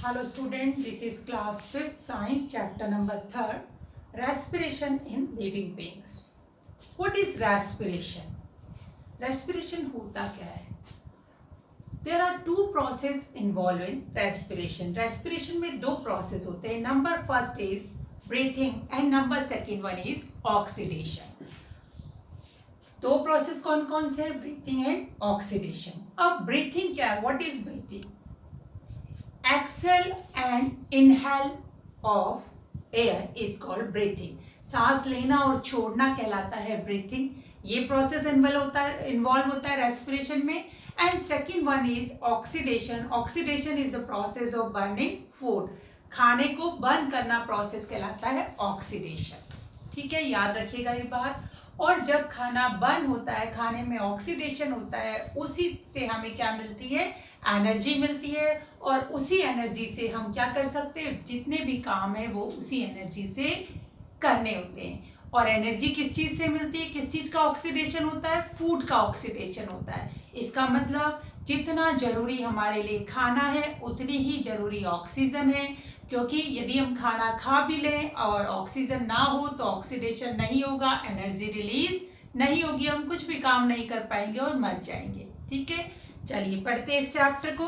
Hello student, this is class 5th science chapter number 3rd, respiration in living beings. What is respiration? Respiration होता क्या है? There are two process involved in respiration. Respiration में दो process होते हैं. Number first is breathing and number second one is oxidation. दो process कौन कौन से है? Breathing and oxidation. अब ब्रीथिंग क्या है? What is breathing? Exhale and inhale of air is called breathing. सांस लेना और छोड़ना कहलाता है ब्रीथिंग. ये प्रोसेस इन्वॉल्व होता है रेस्पिरेशन में. And second one is oxidation. Oxidation is the process of burning food. खाने को बर्न करना प्रोसेस कहलाता है ऑक्सीडेशन. ठीक है, याद रखिएगा ये बात. और जब खाना बर्न होता है, खाने में ऑक्सीडेशन होता है, उसी से हमें क्या मिलती है? एनर्जी मिलती है. और उसी एनर्जी से हम क्या कर सकते हैं? जितने भी काम है वो उसी एनर्जी से करने होते हैं. और एनर्जी किस चीज़ से मिलती है? किस चीज़ का ऑक्सीडेशन होता है? फूड का ऑक्सीडेशन होता है. इसका मतलब जितना जरूरी हमारे लिए खाना है उतनी ही जरूरी ऑक्सीजन है. क्योंकि यदि हम खाना खा भी लें और ऑक्सीजन ना हो तो ऑक्सीडेशन नहीं होगा, एनर्जी रिलीज नहीं होगी, हम कुछ भी काम नहीं कर पाएंगे और मर जाएंगे. ठीक है, चलिए पढ़ते हैं इस चैप्टर को.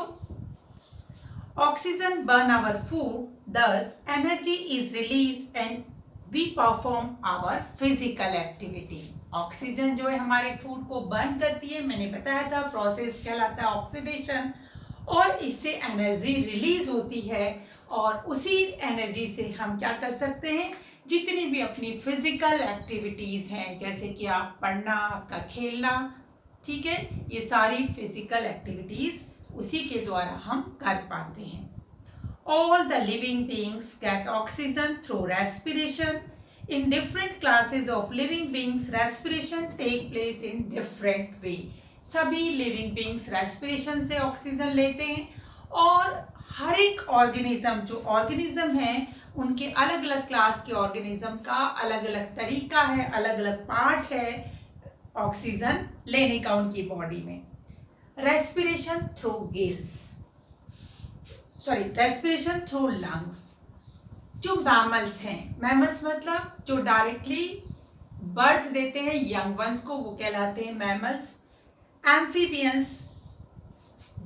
Oxygen burn our food, thus energy is release and we perform our physical activity. Oxygen जो है हमारे फूड को बर्न करती है. मैंने बताया था प्रोसेस कहलाता है ऑक्सीडेशन. और इससे एनर्जी रिलीज होती है और उसी एनर्जी से हम क्या कर सकते हैं? जितनी भी अपनी फिजिकल एक्टिविटीज़ हैं, जैसे कि आप पढ़ना, आपका खेलना, ठीक है, ये सारी फिजिकल एक्टिविटीज़ उसी के द्वारा हम कर पाते हैं. All the living beings get oxygen through respiration. In different classes of living beings respiration take place in different way. सभी लिविंग बींग्स रेस्पिरेशन से ऑक्सीजन लेते हैं. और हर एक ऑर्गेनिज्म है उनके अलग अलग क्लास के ऑर्गेनिज्म का अलग अलग तरीका है, अलग अलग पार्ट है ऑक्सीजन लेने का उनकी बॉडी में. Respiration through respiration through lungs. जो मैमल्स हैं, मैमल्स मतलब जो डायरेक्टली बर्थ देते हैं यंग वंस को, वो कहलाते हैं मैमल्स. एम्फीबियंस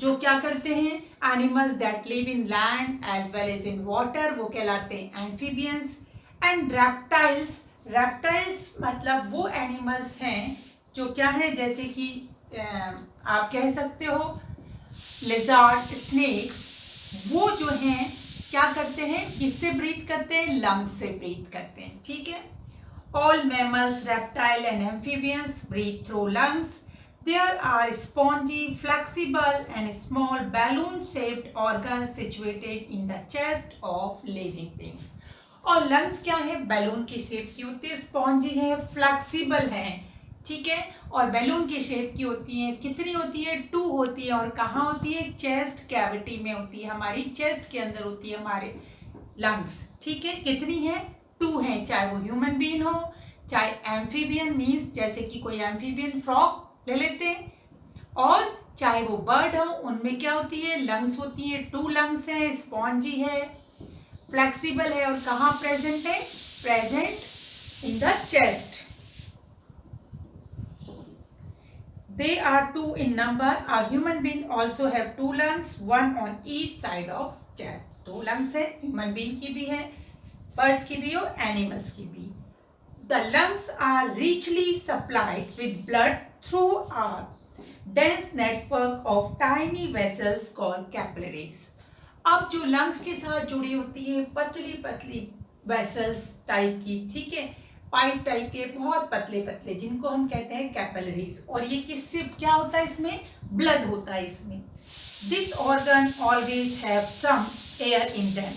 जो क्या करते हैं? Animals that live in land as well as in water, वो कहलाते हैं एम्फीबियंस. एंड रेप्टाइल्स मतलब वो एनिमल्स हैं जो क्या है, जैसे कि आप कह सकते हो लिजार्ड, स्नेक्स. वो जो हैं क्या करते हैं? किससे ब्रीथ करते हैं? लंग्स से ब्रीथ करते हैं. ठीक है. All mammals, reptile and amphibians breathe through lungs. There are spongy, flexible and small balloon-shaped organs situated in the chest of living beings. और लंग्स क्या है? बैलून की शेप की होती है, स्पॉन्जी है, फ्लेक्सिबल है, ठीक है, और बैलून की शेप की होती है. कितनी होती है? 2 होती है. और कहाँ होती है? चेस्ट कैविटी में होती है, हमारी चेस्ट के अंदर होती है हमारे लंग्स. ठीक है, कितनी है? 2 है. चाहे वो ह्यूमन बीइंग हो, चाहे एम्फीबियन मीन्स जैसे कि कोई एम्फीबियन फ्रॉग ले लेते हैं, और चाहे वो बर्ड हो, उनमें क्या होती है? लंग्स होती है. 2 लंग्स हैं, स्पॉन्जी है, फ्लेक्सिबल है, और कहाँ प्रेजेंट है? Present in the chest. They are 2 in number. A human being also have 2 lungs, one on each side of chest. 2 lungs है, ह्यूमन बीइंग की भी है, बर्ड्स की भी और एनिमल्स की भी. The lungs are richly supplied with blood through a dense network of tiny vessels called capillaries. अब जो लंग्स के साथ जुड़ी होती है पतली पतली वेसल्स टाइप की, ठीक है, पाइप टाइप के बहुत पतले पतले, जिनको हम कहते हैं कैपिलरीज. और ये किससे क्या होता है? इसमें ब्लड होता है इसमें. This organ always have some air in them.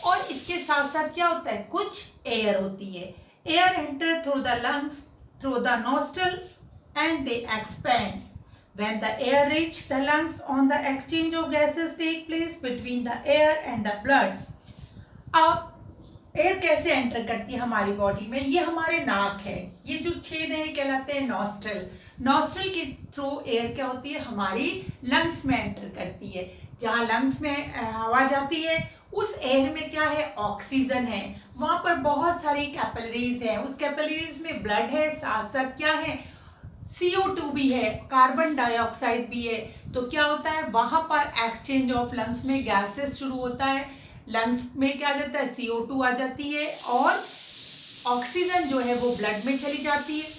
और इसके साथ साथ क्या होता है? कुछ एयर होती है. Air enter through the lungs, through the nostril, and they expand. When the air reach the lungs, on the exchange of gases take place between the air and the blood. अब air कैसे enter करती है हमारी body में? ये हमारे नाक है, ये जो छेद है कहलाते हैं नॉस्ट्रल. नॉस्ट्रल के थ्रू एयर क्या होती है? हमारी लंग्स में एंटर करती है. जहाँ लंग्स में हवा जाती है उस एयर में क्या है, ऑक्सीजन है, वहां पर बहुत सारी कैपिलरीज है, उस कैपिलरीज में ब्लड है, साथ साथ क्या है, CO2 भी है, कार्बन डाइऑक्साइड भी है। तो क्या होता है, वहां पर एक्सचेंज ऑफ लंग्स में गैसेस शुरू होता है, लंग्स में क्या आ जाता है, CO2 आ जाती है और ऑक्सीजन जो है वो ब्लड में चली जाती है।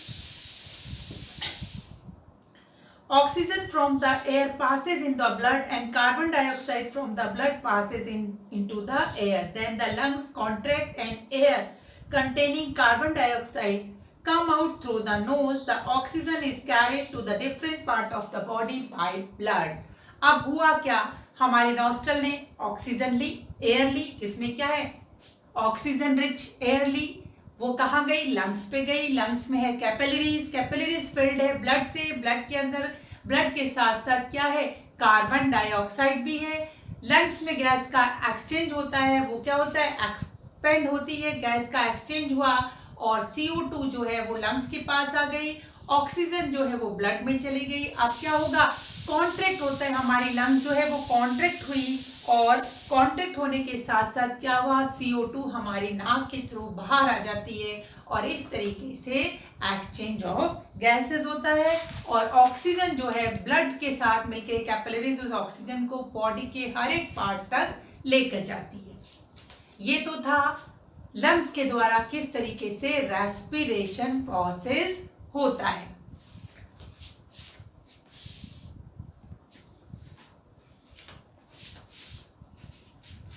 Oxygen from the air passes in the blood and carbon dioxide from the blood passes into the air. Then the lungs contract and air containing carbon dioxide come out through the nose. The oxygen is carried to the different part of the body by blood. अब हुआ क्या, हमारे nostril ने oxygen ली, air ली, जिसमें क्या है, oxygen rich air ली, वो कहाँ गई, लंग्स पे गई, लंग्स में है कैपिलरीज, कैपिलरीज फिल्ड है ब्लड से, ब्लड के अंदर, ब्लड के साथ साथ क्या है, कार्बन डाइऑक्साइड भी है, लंग्स में गैस का एक्सचेंज होता है, वो क्या होता है, एक्सपेंड होती है, गैस का एक्सचेंज हुआ और CO2 जो है वो लंग्स के पास आ गई, ऑक्सीजन जो है वो ब्लड में चली गई। अब क्या होगा, कॉन्ट्रैक्ट होता है, हमारी लंग्स जो है वो कॉन्ट्रैक्ट हुई और कॉन्ट्रैक्ट होने के साथ साथ क्या हुआ, CO2 हमारी नाक के थ्रू बाहर आ जाती है और इस तरीके से एक्सचेंज ऑफ गैसेस होता है और ऑक्सीजन जो है ब्लड के साथ मिलकर कैपिलरीज उस ऑक्सीजन को बॉडी के हर एक पार्ट तक लेकर जाती है। ये तो था लंग्स के द्वारा किस तरीके से रेस्पिरेशन प्रोसेस होता है।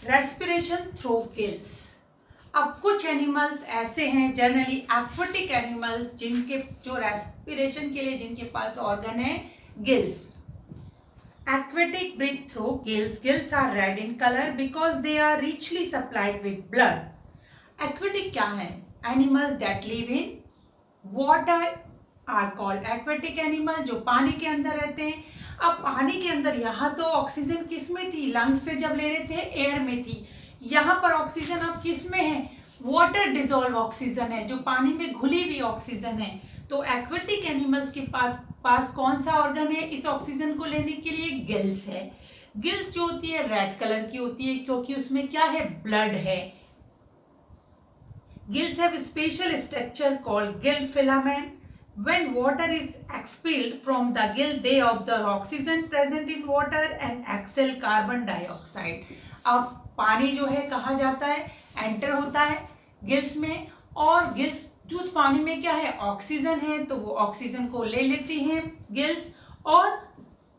Respiration through gills. अब कुछ एनिमल्स ऐसे हैं, जनरली एक्वेटिक एनिमल्स, जिनके जो रेस्पिरेशन के लिए जिनके पास ऑर्गन है gills. Aquatic breathe through gills. Gills are red in color because they are richly supplied with blood. Aquatic क्या है, animals that live in water are called aquatic animal, जो पानी के अंदर रहते हैं। अब पानी के अंदर यहाँ तो ऑक्सीजन किस में थी, लंग्स से जब ले रहे थे एयर में थी, यहाँ पर ऑक्सीजन अब किस में है, वाटर डिजोल्व ऑक्सीजन है, जो पानी में घुली हुई ऑक्सीजन है। तो एक्वेटिक एनिमल्स के पास कौन सा ऑर्गन है इस ऑक्सीजन को लेने के लिए, गिल्स है। गिल्स जो होती है रेड कलर की होती है क्योंकि उसमें क्या है, ब्लड है। Gills have special structure called Gill filament. When water is expelled from the gill, they absorb oxygen present in water and exhale carbon dioxide. अब पानी जो है कहाँ जाता है, एंटर होता है गिल्स में, और गिल्स जो उस पानी में क्या है, ऑक्सीजन है, तो वो ऑक्सीजन को ले लेती हैं गिल्स, और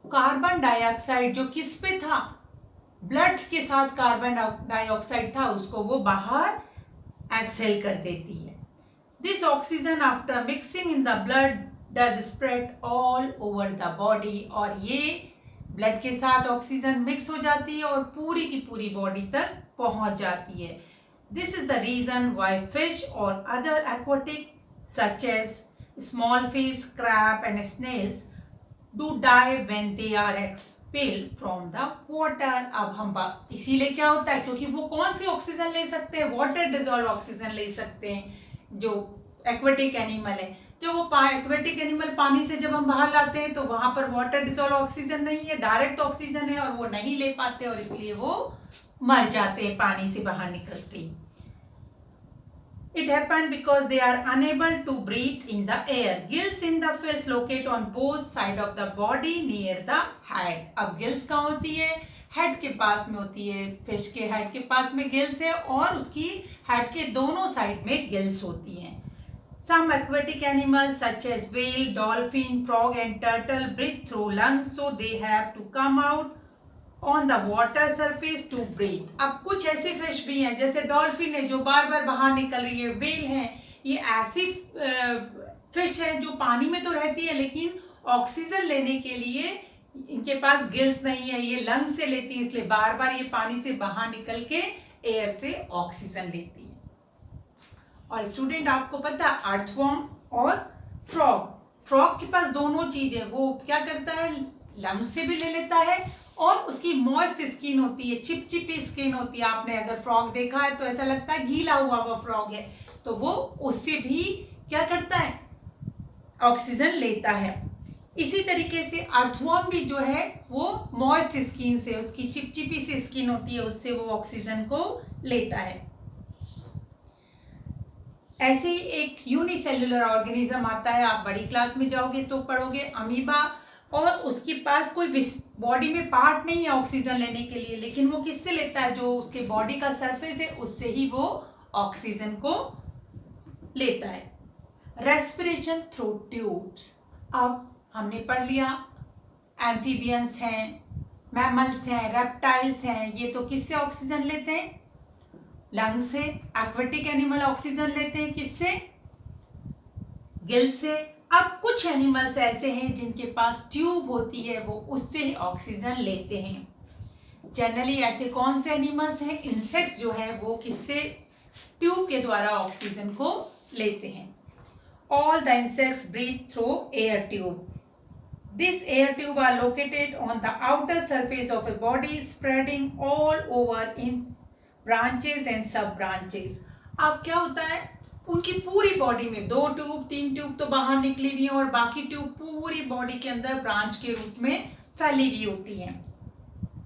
कार्बन डाइऑक्साइड जो किस पे था, ब्लड के साथ कार्बन डाइऑक्साइड था, उसको वो बाहर एक्सहेल कर देती है। This oxygen after mixing in the blood does spread all over the body, और ये ब्लड के साथ ऑक्सीजन मिक्स हो जाती है और पूरी की पूरी बॉडी तक पहुंच जाती है। This is the reason why fish or other aquatic such as small fish, crab and snails do die when they are expelled from the water. अब हम इसीलिए क्या होता है, क्योंकि वो कौन सी ऑक्सीजन ले सकते हैं, वाटर डिजोल्व ऑक्सीजन ले सकते हैं जो एक्वेटिक एनिमल है। जब वो एक्वेटिक एनिमल पानी से जब हम बाहर लाते हैं तो वहां पर वाटर डिजोल्व ऑक्सीजन नहीं है, डायरेक्ट ऑक्सीजन है, और वो नहीं ले पाते और इसलिए वो मर जाते हैं पानी से बाहर निकलते ही। It happened because they are unable to breathe in the air. Gills in the fish locate on both side of the body near the head. अब गिल्स कहाँ होती है, हेड के पास में होती है, फिश के हेड के पास में गिल्स है और उसकी हेड के दोनों साइड में गिल्स होती हैं। Some aquatic animals such as whale, dolphin, frog and turtle breathe through lungs, so they have to come out on the water surface to breathe. अब कुछ ऐसे फिश भी हैं जैसे डॉल्फिन है जो बार बार बाहर निकल रही है, वेल है, ये ऐसी फिश है जो पानी में तो रहती है लेकिन ऑक्सीजन लेने के लिए इनके पास गिल्स नहीं है, ये लंग से लेती है, इसलिए बार बार ये पानी से बाहर निकल के एयर से ऑक्सीजन लेती है। और स्टूडेंट आपको पता है अर्थवॉर्म और फ्रॉग, फ्रॉग के पास दोनों चीजें, वो क्या करता है, लंग से भी ले लेता है और उसकी मॉइस्ट स्किन होती है, चिपचिपी स्किन होती है। आपने अगर फ्रॉग देखा है तो ऐसा लगता है गीला हुआ वो फ्रॉग है, तो वो उससे भी क्या करता है, ऑक्सीजन लेता है। इसी तरीके से अर्थवर्म भी जो है वो मॉइस्ट स्किन से, उसकी चिपचिपी सी स्किन होती है, उससे वो ऑक्सीजन को लेता है। ऐसे ही एक यूनिसेल्युलर ऑर्गेनिज्म आता है, आप बड़ी क्लास में जाओगे तो पढ़ोगे, अमीबा, और उसके पास कोई बॉडी में पार्ट नहीं है ऑक्सीजन लेने के लिए, लेकिन वो किससे लेता है, जो उसके बॉडी का सरफेस है उससे ही वो ऑक्सीजन को लेता है। रेस्पिरेशन थ्रू ट्यूब्स, अब हमने पढ़ लिया एम्फीबियंस हैं, मैमल्स हैं, रेप्टाइल्स हैं, ये तो किससे ऑक्सीजन लेते हैं, लंग से। एक्वेटिक एनिमल ऑक्सीजन लेते हैं किससे, गिल से। अब कुछ एनिमल्स ऐसे हैं जिनके पास ट्यूब होती है, वो उससे ही ऑक्सीजन लेते हैं। जनरली ऐसे कौन से एनिमल्स हैं, इंसेक्ट्स जो है वो किससे, ट्यूब के द्वारा ऑक्सीजन को लेते हैं। All the insects breathe through air tube. These air tube are located on the outer surface of a body, spreading all over in branches and sub branches. अब क्या होता है, उनकी पूरी बॉडी में 2 ट्यूब 3 ट्यूब तो बाहर निकली हुई है और बाकी ट्यूब पूरी बॉडी के अंदर ब्रांच के रूप में फैली हुई होती हैं,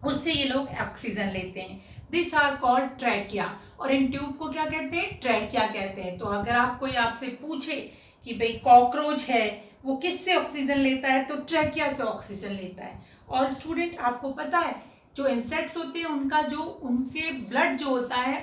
उससे ये लोग ऑक्सीजन लेते हैं। दिस आर कॉल्ड ट्रैकिया, और इन ट्यूब को क्या कहते हैं, ट्रैकिया कहते हैं। तो अगर आप कोई आपसे पूछे कि भाई कॉकरोच है वो किससे ऑक्सीजन लेता है, तो ट्रैकिया से ऑक्सीजन लेता है। और स्टूडेंट आपको पता है जो इंसेक्ट्स होते हैं उनका जो उनके ब्लड जो होता है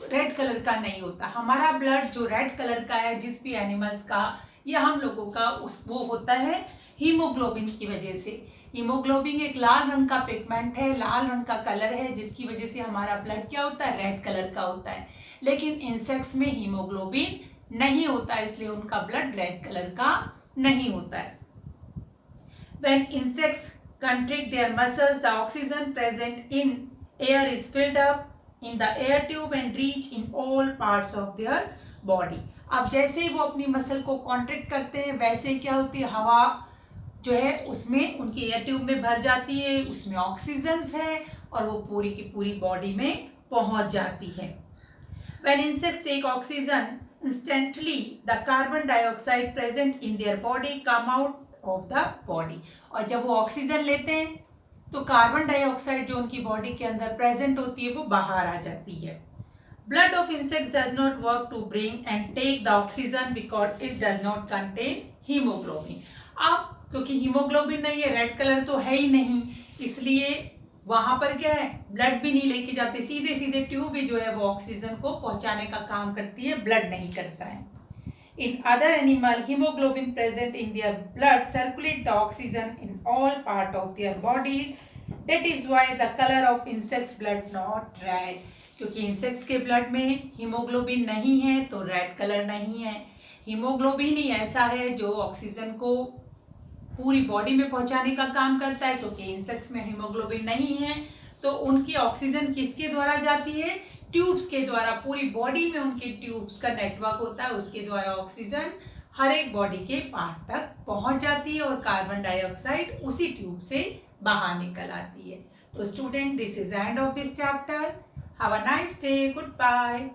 रेड कलर का नहीं होता, हमारा ब्लड जो रेड कलर का है जिस भी एनिमल्स का या हम लोगों का वो होता है हीमोग्लोबिन की वजह से। हीमोग्लोबिन एक लाल रंग का पिगमेंट है, लाल रंग का कलर है, जिसकी वजह से हमारा ब्लड क्या होता है, रेड कलर का होता है। लेकिन इंसेक्ट्स में हीमोग्लोबिन नहीं होता, इसलिए उनका ब्लड रेड कलर का नहीं होता है। When insects contract their muscles, the oxygen present in air is filled up in the air tube and reach in all parts of their body. अब जैसे ही वो अपनी मसल को कॉन्ट्रैक्ट करते हैं वैसे क्या होती है, हवा जो है उसमें उनकी एयर ट्यूब में भर जाती है, उसमें ऑक्सीजन है और वो पूरी की पूरी बॉडी में पहुंच जाती है। When insects take oxygen, instantly the carbon dioxide present in their body come out of the body. और जब वो ऑक्सीजन लेते हैं तो कार्बन डाइऑक्साइड जो उनकी बॉडी के अंदर प्रेजेंट होती है वो बाहर आ जाती है। Blood of insects does not work to bring and take the oxygen because it does not contain hemoglobin. अब क्योंकि हीमोग्लोबिन नहीं है, रेड कलर तो है ही नहीं, इसलिए वहां पर क्या है, ब्लड भी नहीं लेके जाते, सीधे सीधे ट्यूब ही जो है वो ऑक्सीजन को पहुंचाने का काम करती है, ब्लड नहीं करता है। In other animal haemoglobin present in their blood circulate the oxygen in all part of their body, that is why the colour of insects blood not red. क्योंकि इंसेक्ट्स के ब्लड में हीमोग्लोबिन नहीं है तो red colour नहीं है। Haemoglobin ही ऐसा है जो ऑक्सीजन को पूरी बॉडी में पहुंचाने का काम करता है। क्योंकि इंसेक्ट्स में हीमोग्लोबिन नहीं है तो उनकी ऑक्सीजन किसके द्वारा जाती है, ट्यूब्स के द्वारा। पूरी बॉडी में उनके ट्यूब्स का नेटवर्क होता है, उसके द्वारा ऑक्सीजन हर एक बॉडी के पार्ट तक पहुंच जाती है और कार्बन डाइऑक्साइड उसी ट्यूब से बाहर निकल आती है। तो student, this is end of this chapter. Have a nice day, good bye.